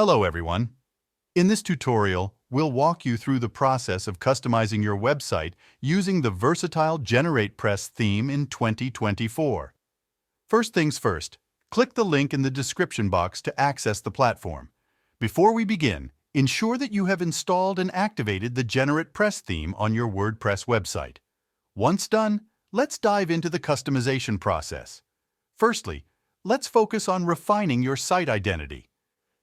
Hello everyone. In this tutorial, we'll walk you through the process of customizing your website using the versatile GeneratePress theme in 2024. First things first, click the link in the description box to access the platform. Before we begin, ensure that you have installed and activated the GeneratePress theme on your WordPress website. Once done, let's dive into the customization process. Firstly, let's focus on refining your site identity.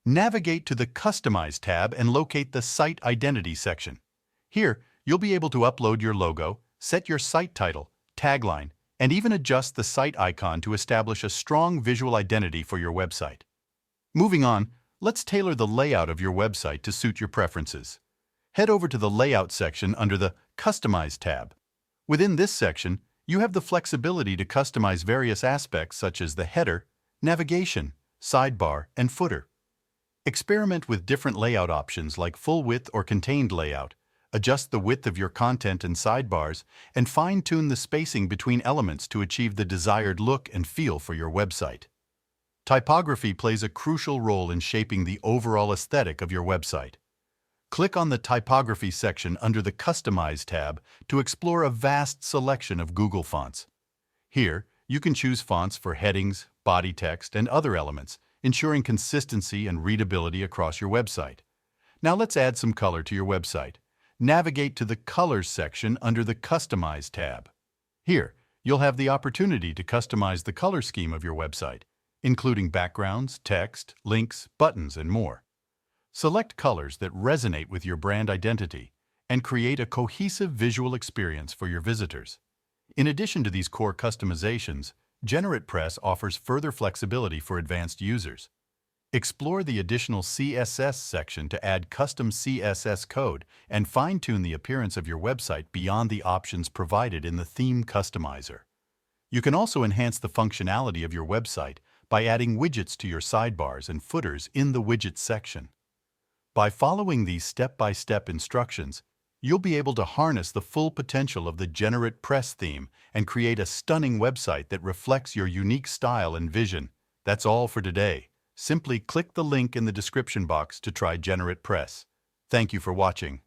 Navigate to the Customize tab and locate the Site Identity section. Here, you'll be able to upload your logo, set your site title, tagline, and even adjust the site icon to establish a strong visual identity for your website. Moving on, let's tailor the layout of your website to suit your preferences. Head over to the Layout section under the Customize tab. Within this section, you have the flexibility to customize various aspects such as the header, navigation, sidebar, and footer. Experiment with different layout options like full width or contained layout. Adjust the width of your content and sidebars, and fine-tune the spacing between elements to achieve the desired look and feel for your website. Typography plays a crucial role in shaping the overall aesthetic of your website. Click on the Typography section under the Customize tab to explore a vast selection of Google fonts. Here, you can choose fonts for headings, body text, and other elements, ensuring consistency and readability across your website. Now let's add some color to your website. Navigate to the Colors section under the Customize tab. Here, you'll have the opportunity to customize the color scheme of your website, including backgrounds, text, links, buttons, and more. Select colors that resonate with your brand identity and create a cohesive visual experience for your visitors. In addition to these core customizations, GeneratePress offers further flexibility for advanced users. Explore the additional CSS section to add custom CSS code and fine-tune the appearance of your website beyond the options provided in the Theme Customizer. You can also enhance the functionality of your website by adding widgets to your sidebars and footers in the Widgets section. By following these step-by-step instructions, you'll be able to harness the full potential of the GeneratePress theme and create a stunning website that reflects your unique style and vision. That's all for today. Simply click the link in the description box to try GeneratePress. Thank you for watching.